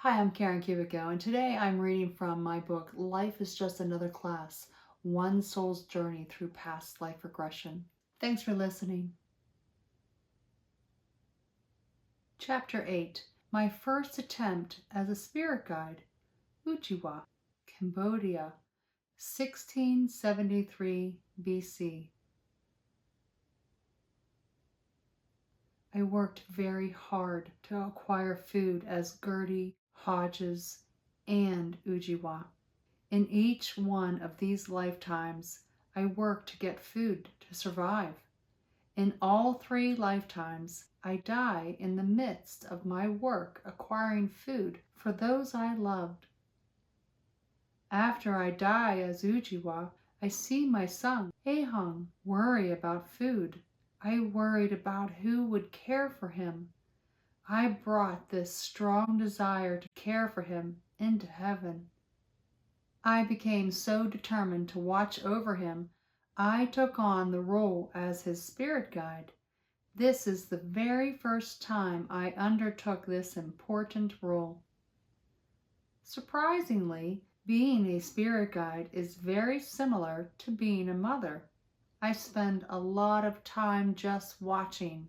Hi, I'm Karen Kubicko, and today I'm reading from my book, Life is Just Another Class, One Soul's Journey Through Past Life Regression. Thanks for listening. Chapter 8, My First Attempt as a Spirit Guide, Oogiwah, Cambodia, 1673 BC. I worked very hard to acquire food as Gertie, Hodges, and Oogiwah. In each one of these lifetimes, I worked to get food to survive. In all 3 lifetimes, I die in the midst of my work acquiring food for those I loved. After I die as Oogiwah, I see my son, Ahung, worry about food. I worried about who would care for him. I brought this strong desire to care for him into heaven. I became so determined to watch over him, I took on the role as his spirit guide. This is the very first time I undertook this important role. Surprisingly, being a spirit guide is very similar to being a mother. I spend a lot of time just watching,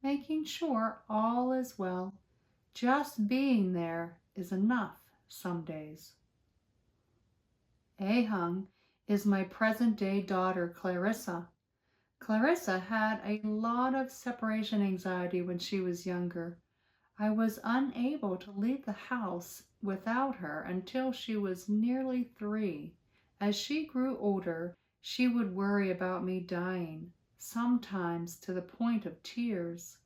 making sure all is well. Just being there is enough some days. Ahung is my present-day daughter, Clarissa. Clarissa had a lot of separation anxiety when she was younger. I was unable to leave the house without her until she was nearly 3. As she grew older, she would worry about me dying, sometimes to the point of tears.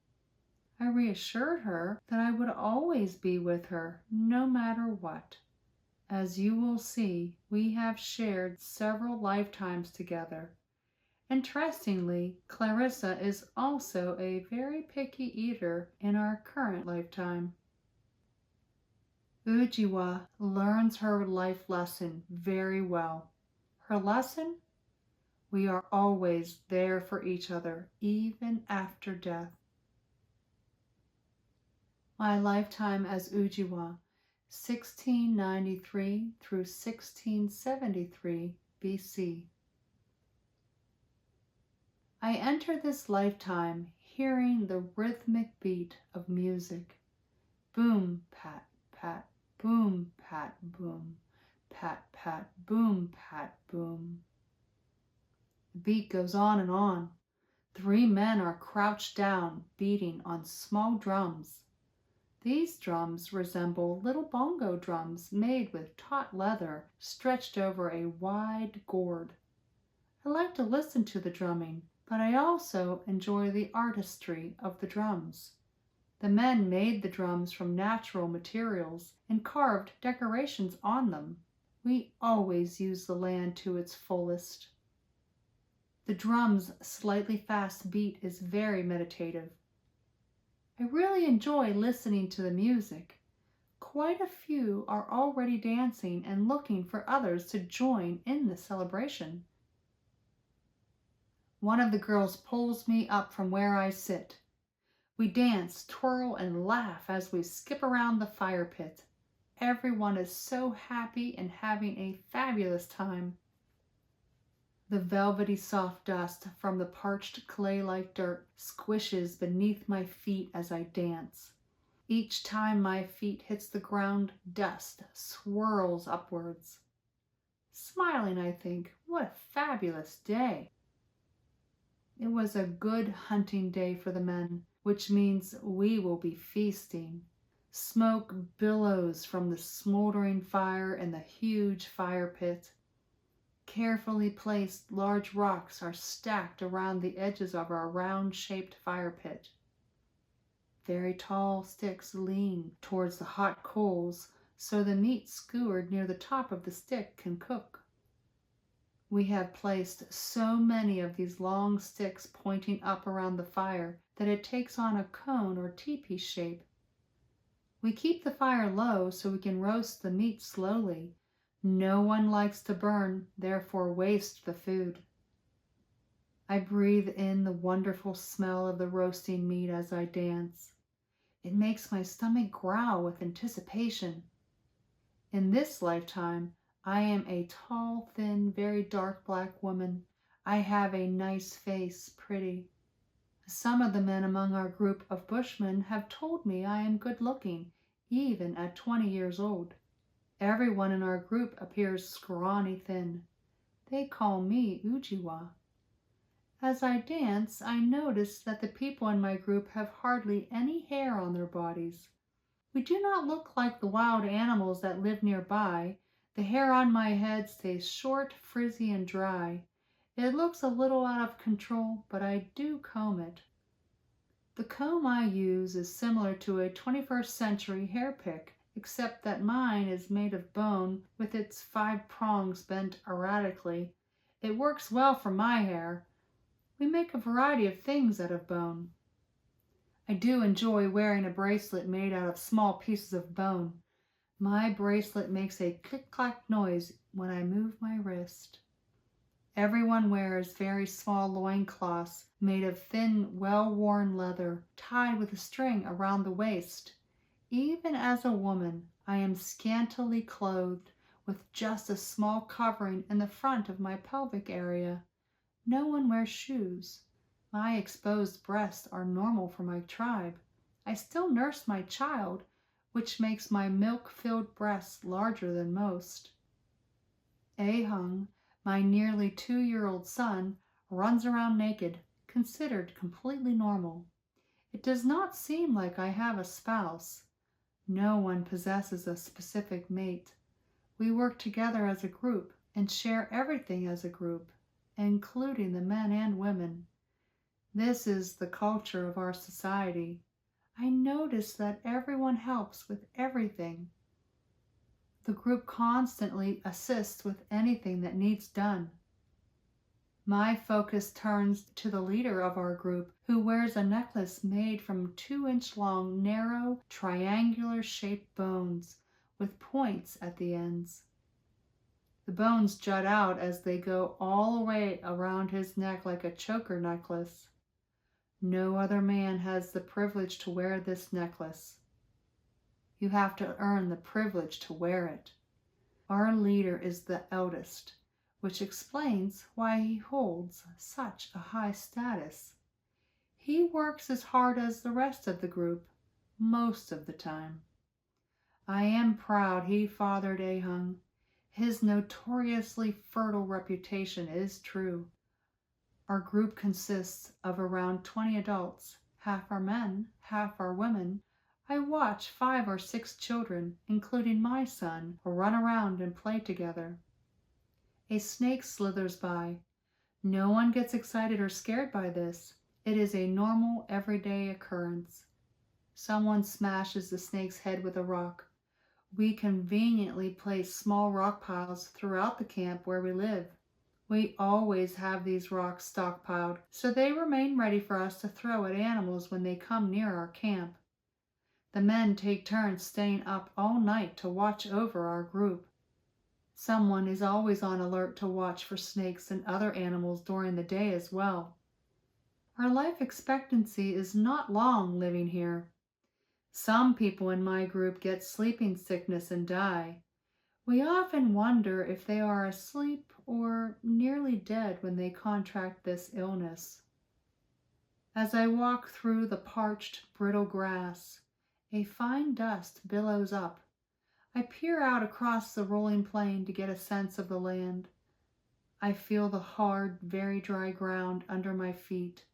I reassured her that I would always be with her, no matter what. As you will see, we have shared several lifetimes together. Interestingly, Clarissa is also a very picky eater in our current lifetime. Oogiwah learns her life lesson very well. Her lesson? We are always there for each other, even after death. My lifetime as Oogiwah, 1693 through 1673 BC. I enter this lifetime hearing the rhythmic beat of music. Boom, pat, pat, boom, pat, boom, pat, pat, boom, pat, boom. The beat goes on and on. 3 men are crouched down, beating on small drums. These drums resemble little bongo drums made with taut leather stretched over a wide gourd. I like to listen to the drumming, but I also enjoy the artistry of the drums. The men made the drums from natural materials and carved decorations on them. We always use the land to its fullest. The drum's slightly fast beat is very meditative. I really enjoy listening to the music. Quite a few are already dancing and looking for others to join in the celebration. One of the girls pulls me up from where I sit. We dance, twirl, and laugh as we skip around the fire pit. Everyone is so happy and having a fabulous time. The velvety soft dust from the parched clay-like dirt squishes beneath my feet as I dance. Each time my feet hits the ground, dust swirls upwards. Smiling, I think, what a fabulous day. It was a good hunting day for the men, which means we will be feasting. Smoke billows from the smoldering fire in the huge fire pit. Carefully placed large rocks are stacked around the edges of our round-shaped fire pit. Very tall sticks lean towards the hot coals so the meat skewered near the top of the stick can cook. We have placed so many of these long sticks pointing up around the fire that it takes on a cone or teepee shape. We keep the fire low so we can roast the meat slowly. No one likes to burn, therefore waste the food. I breathe in the wonderful smell of the roasting meat as I dance. It makes my stomach growl with anticipation. In this lifetime, I am a tall, thin, very dark black woman. I have a nice face, pretty. Some of the men among our group of bushmen have told me I am good looking, even at 20 years old. Everyone in our group appears scrawny thin. They call me Oogiwah. As I dance, I notice that the people in my group have hardly any hair on their bodies. We do not look like the wild animals that live nearby. The hair on my head stays short, frizzy, and dry. It looks a little out of control, but I do comb it. The comb I use is similar to a 21st century hair pick, except that mine is made of bone with its 5 prongs bent erratically. It works well for my hair. We make a variety of things out of bone. I do enjoy wearing a bracelet made out of small pieces of bone. My bracelet makes a click-clack noise when I move my wrist. Everyone wears very small loincloths made of thin, well-worn leather, tied with a string around the waist. Even as a woman, I am scantily clothed, with just a small covering in the front of my pelvic area. No one wears shoes. My exposed breasts are normal for my tribe. I still nurse my child, which makes my milk-filled breasts larger than most. Ahung, my nearly 2-year-old son, runs around naked, considered completely normal. It does not seem like I have a spouse. No one possesses a specific mate. We work together as a group and share everything as a group, including the men and women. This is the culture of our society. I notice that everyone helps with everything. The group constantly assists with anything that needs done. My focus turns to the leader of our group, who wears a necklace made from 2-inch long, narrow, triangular-shaped bones with points at the ends. The bones jut out as they go all the way around his neck like a choker necklace. No other man has the privilege to wear this necklace. You have to earn the privilege to wear it. Our leader is the eldest, which explains why he holds such a high status. He works as hard as the rest of the group, most of the time. I am proud he fathered Ahung. His notoriously fertile reputation is true. Our group consists of around 20 adults, half are men, half are women. I watch 5 or 6 children, including my son, run around and play together. A snake slithers by. No one gets excited or scared by this. It is a normal, everyday occurrence. Someone smashes the snake's head with a rock. We conveniently place small rock piles throughout the camp where we live. We always have these rocks stockpiled, so they remain ready for us to throw at animals when they come near our camp. The men take turns staying up all night to watch over our group. Someone is always on alert to watch for snakes and other animals during the day as well. Our life expectancy is not long living here. Some people in my group get sleeping sickness and die. We often wonder if they are asleep or nearly dead when they contract this illness. As I walk through the parched, brittle grass, a fine dust billows up. I peer out across the rolling plain to get a sense of the land. I feel the hard, very dry ground under my feet.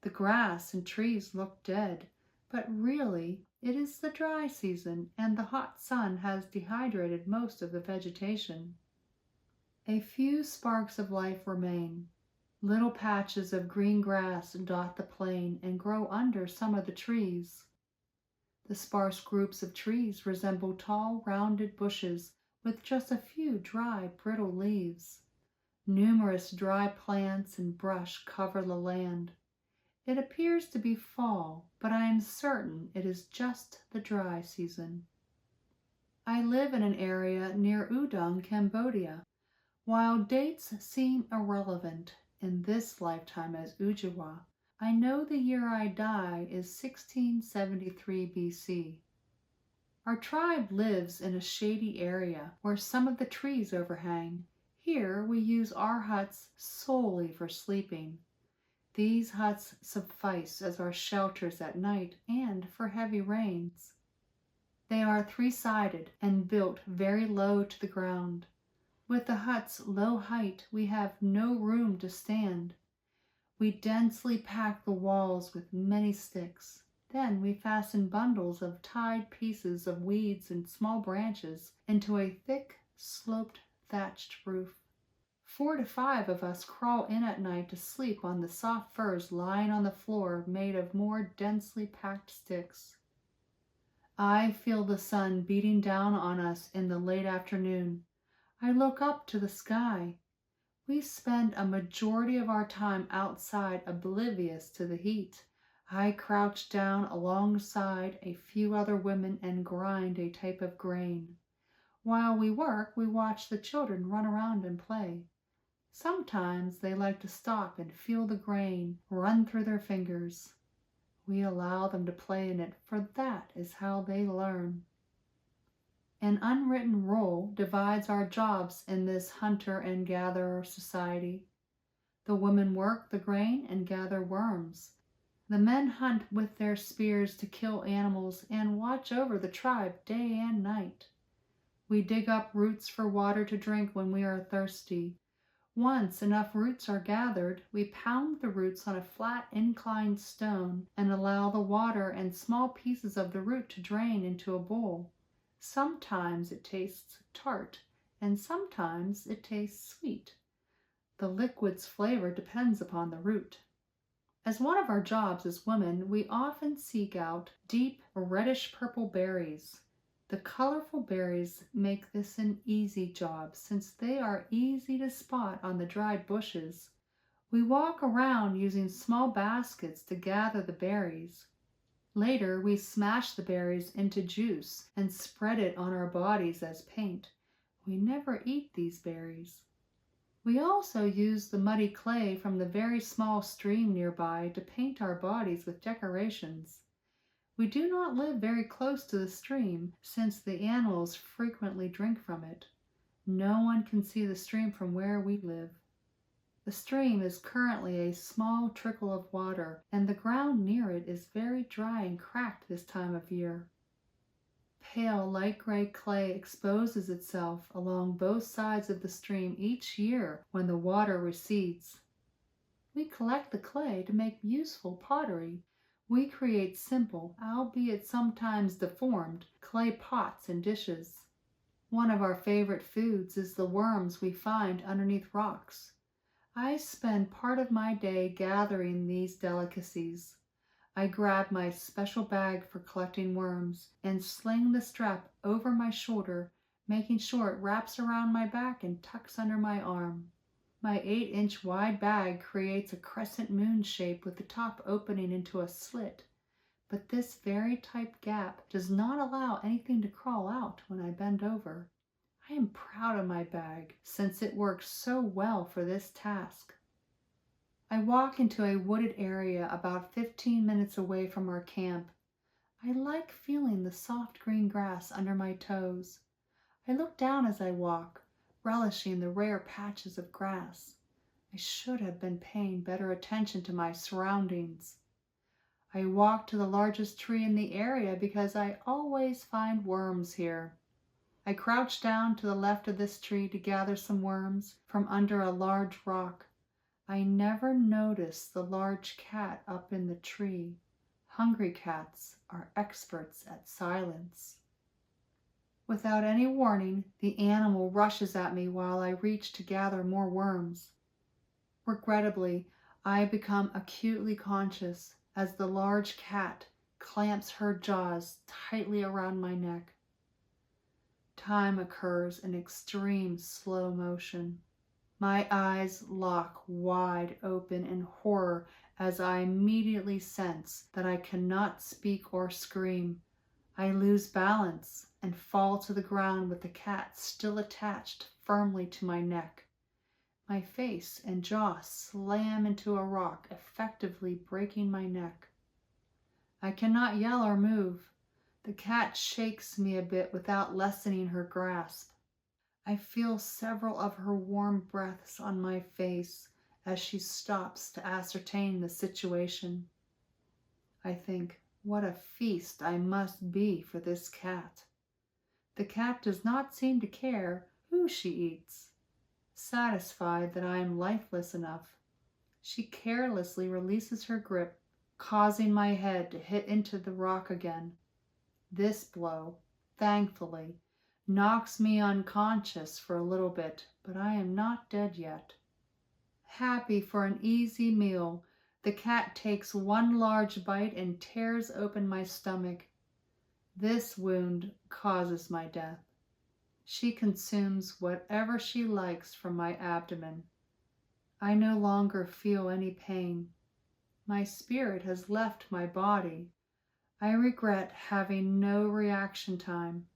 The grass and trees look dead, but really it is the dry season and the hot sun has dehydrated most of the vegetation. A few sparks of life remain. Little patches of green grass dot the plain and grow under some of the trees. The sparse groups of trees resemble tall, rounded bushes with just a few dry, brittle leaves. Numerous dry plants and brush cover the land. It appears to be fall, but I am certain it is just the dry season. I live in an area near Aloud, Cambodia. While dates seem irrelevant in this lifetime as Oogiwah, I know the year I die is 1673 BC. Our tribe lives in a shady area where some of the trees overhang. Here we use our huts solely for sleeping. These huts suffice as our shelters at night and for heavy rains. They are three-sided and built very low to the ground. With the hut's low height, we have no room to stand. We densely pack the walls with many sticks. Then we fasten bundles of tied pieces of weeds and small branches into a thick, sloped, thatched roof. 4 to 5 of us crawl in at night to sleep on the soft furs lying on the floor made of more densely packed sticks. I feel the sun beating down on us in the late afternoon. I look up to the sky. We spend a majority of our time outside, oblivious to the heat. I crouch down alongside a few other women and grind a type of grain. While we work, we watch the children run around and play. Sometimes they like to stop and feel the grain run through their fingers. We allow them to play in it, for that is how they learn. An unwritten rule divides our jobs in this hunter and gatherer society. The women work the grain and gather worms. The men hunt with their spears to kill animals and watch over the tribe day and night. We dig up roots for water to drink when we are thirsty. Once enough roots are gathered, we pound the roots on a flat inclined stone and allow the water and small pieces of the root to drain into a bowl. Sometimes it tastes tart, and sometimes it tastes sweet. The liquid's flavor depends upon the root. As one of our jobs as women, we often seek out deep reddish-purple berries. The colorful berries make this an easy job since they are easy to spot on the dried bushes. We walk around using small baskets to gather the berries. Later, we smash the berries into juice and spread it on our bodies as paint. We never eat these berries. We also use the muddy clay from the very small stream nearby to paint our bodies with decorations. We do not live very close to the stream, since the animals frequently drink from it. No one can see the stream from where we live. The stream is currently a small trickle of water, and the ground near it is very dry and cracked this time of year. Pale light gray clay exposes itself along both sides of the stream each year when the water recedes. We collect the clay to make useful pottery. We create simple, albeit sometimes deformed, clay pots and dishes. One of our favorite foods is the worms we find underneath rocks. I spend part of my day gathering these delicacies. I grab my special bag for collecting worms and sling the strap over my shoulder, making sure it wraps around my back and tucks under my arm. My 8-inch wide bag creates a crescent moon shape with the top opening into a slit, but this very tight gap does not allow anything to crawl out when I bend over. I am proud of my bag since it works so well for this task. I walk into a wooded area about 15 minutes away from our camp. I like feeling the soft green grass under my toes. I look down as I walk, relishing the rare patches of grass. I should have been paying better attention to my surroundings. I walk to the largest tree in the area because I always find worms here. I crouch down to the left of this tree to gather some worms from under a large rock. I never noticed the large cat up in the tree. Hungry cats are experts at silence. Without any warning, the animal rushes at me while I reach to gather more worms. Regrettably, I become acutely conscious as the large cat clamps her jaws tightly around my neck. Time occurs in extreme slow motion. My eyes lock wide open in horror as I immediately sense that I cannot speak or scream. I lose balance and fall to the ground with the cat still attached firmly to my neck. My face and jaw slam into a rock, effectively breaking my neck. I cannot yell or move. The cat shakes me a bit without lessening her grasp. I feel several of her warm breaths on my face as she stops to ascertain the situation. I think, what a feast I must be for this cat. The cat does not seem to care who she eats. Satisfied that I am lifeless enough, she carelessly releases her grip, causing my head to hit into the rock again. This blow, thankfully, knocks me unconscious for a little bit, but I am not dead yet. Happy for an easy meal, the cat takes one large bite and tears open my stomach. This wound causes my death. She consumes whatever she likes from my abdomen. I no longer feel any pain. My spirit has left my body. I regret having no reaction time.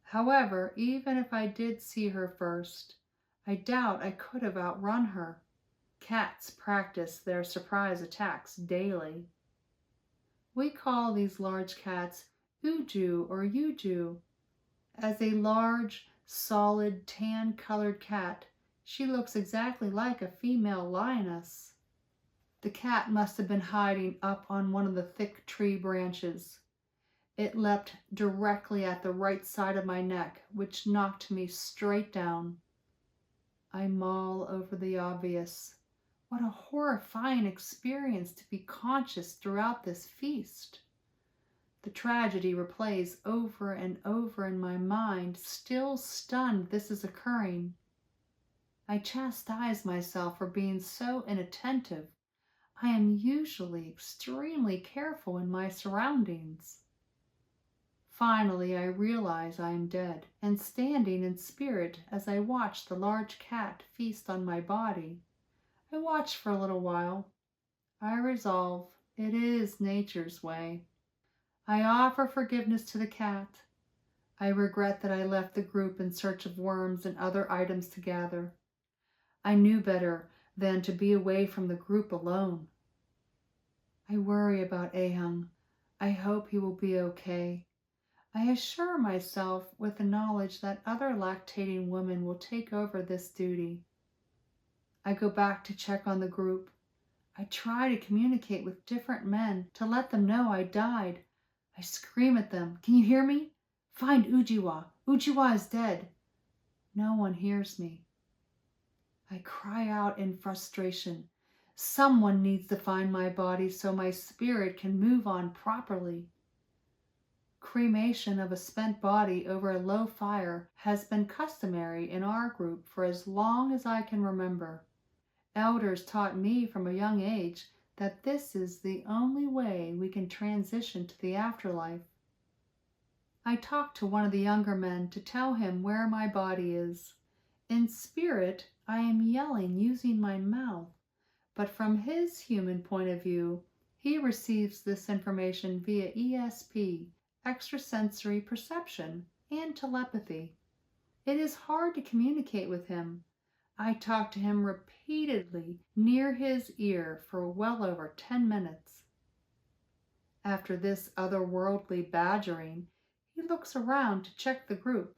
However, even if I did see her first, I doubt I could have outrun her. Cats practice their surprise attacks daily. We call these large cats Oogiwah or Oogiwah. As a large, solid, tan-colored cat, she looks exactly like a female lioness. The cat must have been hiding up on one of the thick tree branches. It leapt directly at the right side of my neck, which knocked me straight down. I mull over the obvious. What a horrifying experience to be conscious throughout this feast. The tragedy replays over and over in my mind, still stunned this is occurring. I chastise myself for being so inattentive. I am usually extremely careful in my surroundings. Finally, I realize I am dead and standing in spirit as I watch the large cat feast on my body. I watch for a little while. I resolve it is nature's way. I offer forgiveness to the cat. I regret that I left the group in search of worms and other items to gather. I knew better than to be away from the group alone. I worry about Ahung. I hope he will be okay. I assure myself with the knowledge that other lactating women will take over this duty. I go back to check on the group. I try to communicate with different men to let them know I died. I scream at them, "Can you hear me? Find Oogiwah. Oogiwah is dead." No one hears me. I cry out in frustration. Someone needs to find my body so my spirit can move on properly. Cremation of a spent body over a low fire has been customary in our group for as long as I can remember. Elders taught me from a young age that this is the only way we can transition to the afterlife. I talked to one of the younger men to tell him where my body is. In spirit, I am yelling using my mouth, but from his human point of view, he receives this information via ESP, extrasensory perception, and telepathy. It is hard to communicate with him. I talked to him repeatedly near his ear for well over 10 minutes. After this otherworldly badgering, he looks around to check the group.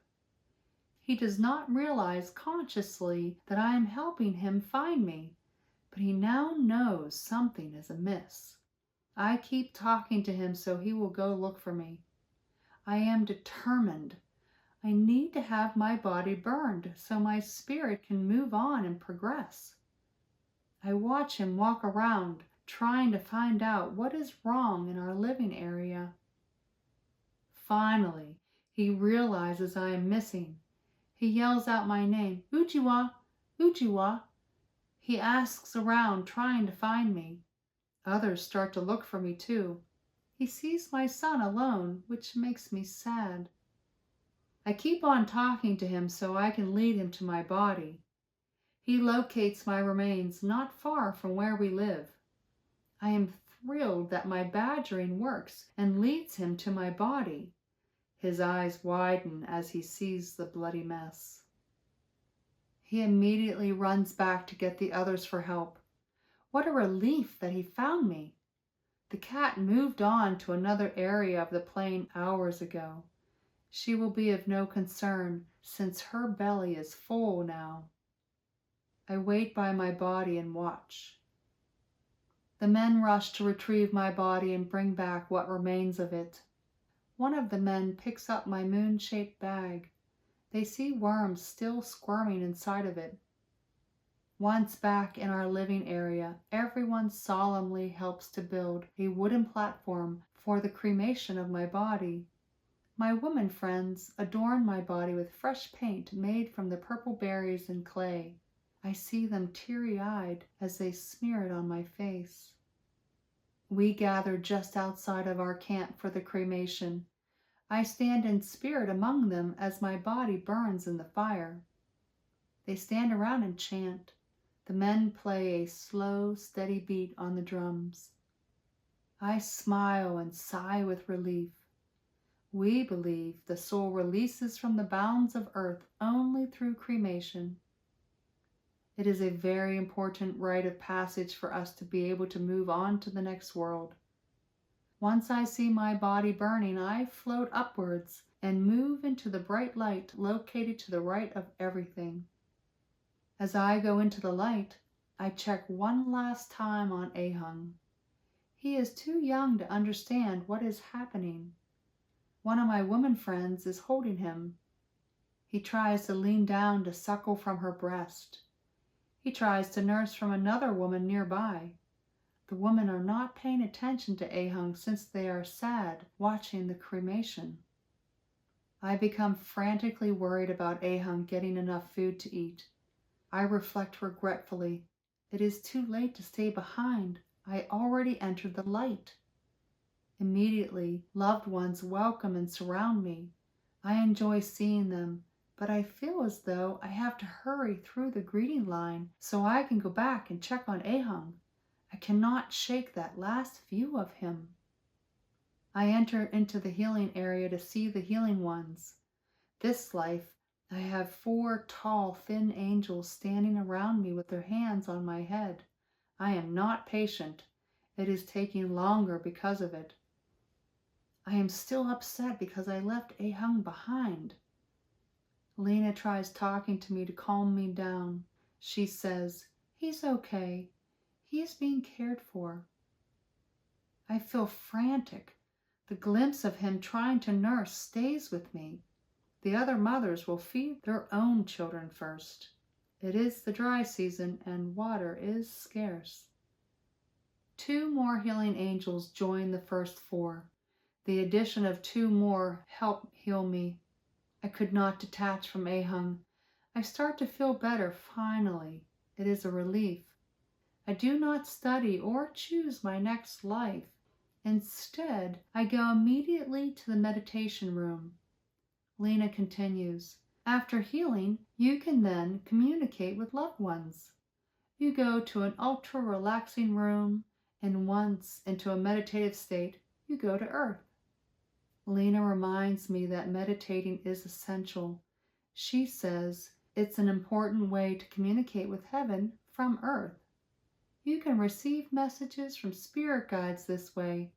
He does not realize consciously that I am helping him find me, but he now knows something is amiss. I keep talking to him so he will go look for me. I am determined. I need to have my body burned so my spirit can move on and progress. I watch him walk around, trying to find out what is wrong in our living area. Finally, he realizes I am missing. He yells out my name, "Oogiwah! Oogiwah!" He asks around, trying to find me. Others start to look for me too. He sees my son alone, which makes me sad. I keep on talking to him so I can lead him to my body. He locates my remains not far from where we live. I am thrilled that my badgering works and leads him to my body. His eyes widen as he sees the bloody mess. He immediately runs back to get the others for help. What a relief that he found me! The cat moved on to another area of the plain hours ago. She will be of no concern, since her belly is full now. I wait by my body and watch. The men rush to retrieve my body and bring back what remains of it. One of the men picks up my moon-shaped bag. They see worms still squirming inside of it. Once back in our living area, everyone solemnly helps to build a wooden platform for the cremation of my body. My woman friends adorn my body with fresh paint made from the purple berries and clay. I see them teary-eyed as they smear it on my face. We gather just outside of our camp for the cremation. I stand in spirit among them as my body burns in the fire. They stand around and chant. The men play a slow, steady beat on the drums. I smile and sigh with relief. We believe the soul releases from the bounds of earth only through cremation. It is a very important rite of passage for us to be able to move on to the next world. Once I see my body burning, I float upwards and move into the bright light located to the right of everything. As I go into the light, I check one last time on Ahung. He is too young to understand what is happening. One of my woman friends is holding him. He tries to lean down to suckle from her breast. He tries to nurse from another woman nearby. The women are not paying attention to Ahung since they are sad watching the cremation. I become frantically worried about Ahung getting enough food to eat. I reflect regretfully. It is too late to stay behind. I already entered the light. Immediately, loved ones welcome and surround me. I enjoy seeing them, but I feel as though I have to hurry through the greeting line so I can go back and check on Ahung. I cannot shake that last view of him. I enter into the healing area to see the healing ones. This life, I have 4 tall, thin angels standing around me with their hands on my head. I am not patient. It is taking longer because of it. I am still upset because I left Ahung behind. Lena tries talking to me to calm me down. She says, "He's okay. He is being cared for." I feel frantic. The glimpse of him trying to nurse stays with me. The other mothers will feed their own children first. It is the dry season and water is scarce. 2 more healing angels join the first 4. The addition of 2 more help heal me. I could not detach from Ahung. I start to feel better finally. It is a relief. I do not study or choose my next life. Instead, I go immediately to the meditation room. Lena continues, "After healing, you can then communicate with loved ones. You go to an ultra-relaxing room, and once into a meditative state, you go to Earth." Lena reminds me that meditating is essential. She says it's an important way to communicate with heaven from Earth. You can receive messages from spirit guides this way.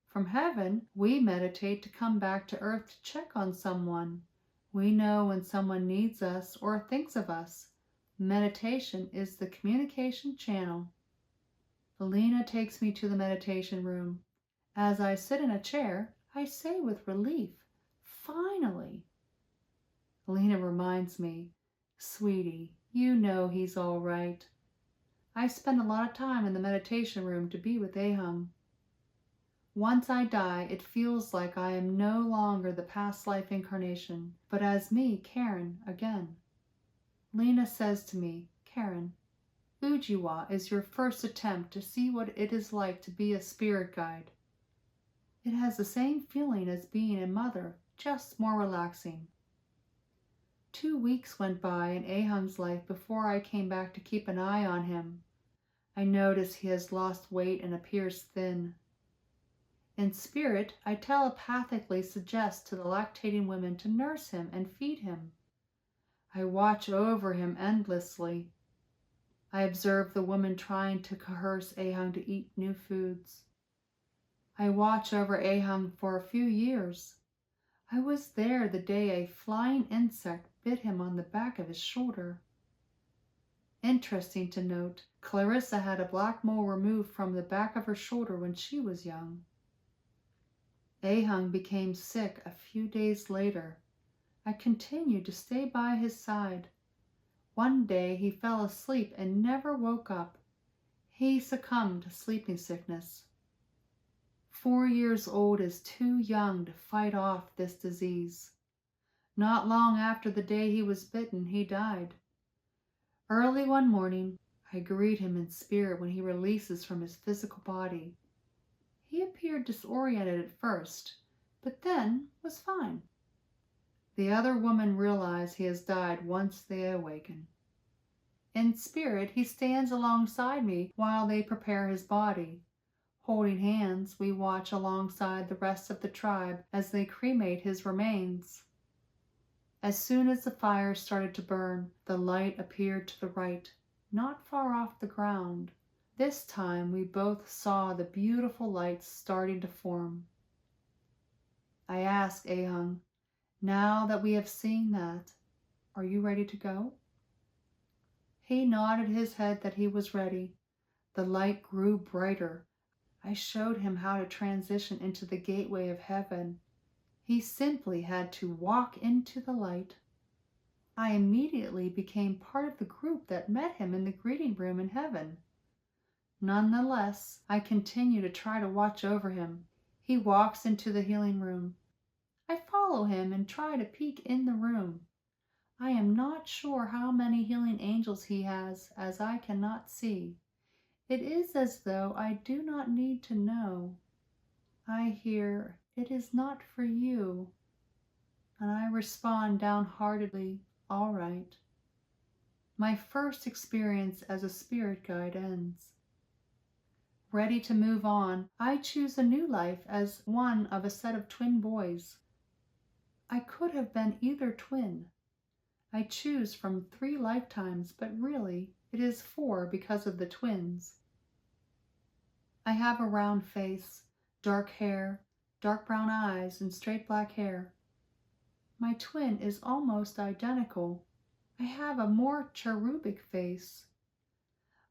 From heaven, we meditate to come back to Earth to check on someone. We know when someone needs us or thinks of us. Meditation is the communication channel. Lena takes me to the meditation room. As I sit in a chair, I say with relief, "Finally!" Lena reminds me, "Sweetie, you know he's all right." I spend a lot of time in the meditation room to be with Ahung. Once I die, it feels like I am no longer the past life incarnation, but as me, Karen, again. Lena says to me, "Karen, Oogiwah is your first attempt to see what it is like to be a spirit guide. It has the same feeling as being a mother, just more relaxing." 2 weeks went by in Ahung's life before I came back to keep an eye on him. I notice he has lost weight and appears thin. In spirit, I telepathically suggest to the lactating women to nurse him and feed him. I watch over him endlessly. I observe the woman trying to coerce Ahung to eat new foods. I watch over Ahung for a few years. I was there the day a flying insect bit him on the back of his shoulder. Interesting to note, Clarissa had a black mole removed from the back of her shoulder when she was young. Ahung became sick a few days later. I continued to stay by his side. One day he fell asleep and never woke up. He succumbed to sleeping sickness. 4 years old is too young to fight off this disease. Not long after the day he was bitten, he died. Early one morning, I greet him in spirit when he releases from his physical body. He appeared disoriented at first, but then was fine. The other woman realizes he has died once they awaken. In spirit, he stands alongside me while they prepare his body. Holding hands, we watch alongside the rest of the tribe as they cremate his remains. As soon as the fire started to burn, the light appeared to the right, not far off the ground. This time we both saw the beautiful lights starting to form. I asked Ahung, "Now that we have seen that, are you ready to go?" He nodded his head that he was ready. The light grew brighter. I showed him how to transition into the gateway of heaven. He simply had to walk into the light. I immediately became part of the group that met him in the greeting room in heaven. Nonetheless, I continue to try to watch over him. He walks into the healing room. I follow him and try to peek in the room. I am not sure how many healing angels he has, as I cannot see. It is as though I do not need to know. I hear, "It is not for you," and I respond downheartedly, "All right." My first experience as a spirit guide ends. Ready to move on, I choose a new life as one of a set of twin boys. I could have been either twin. I choose from 3 lifetimes, but really it is 4 because of the twins. I have a round face, dark hair, dark brown eyes, and straight black hair. My twin is almost identical. I have a more cherubic face.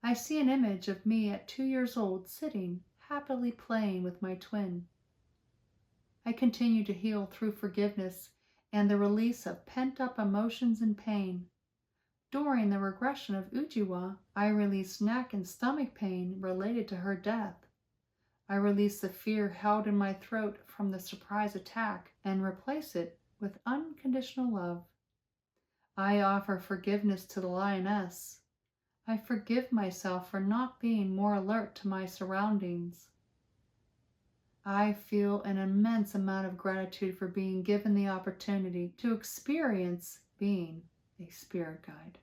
I see an image of me at 2 years old sitting, happily playing with my twin. I continue to heal through forgiveness and the release of pent-up emotions and pain. During the regression of Oogiwah, I released neck and stomach pain related to her death. I release the fear held in my throat from the surprise attack and replace it with unconditional love. I offer forgiveness to the lioness. I forgive myself for not being more alert to my surroundings. I feel an immense amount of gratitude for being given the opportunity to experience being a spirit guide.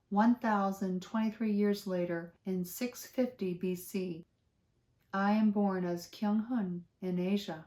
1,023 years later, in 650 BC, I am born as Kyung Hun in Asia.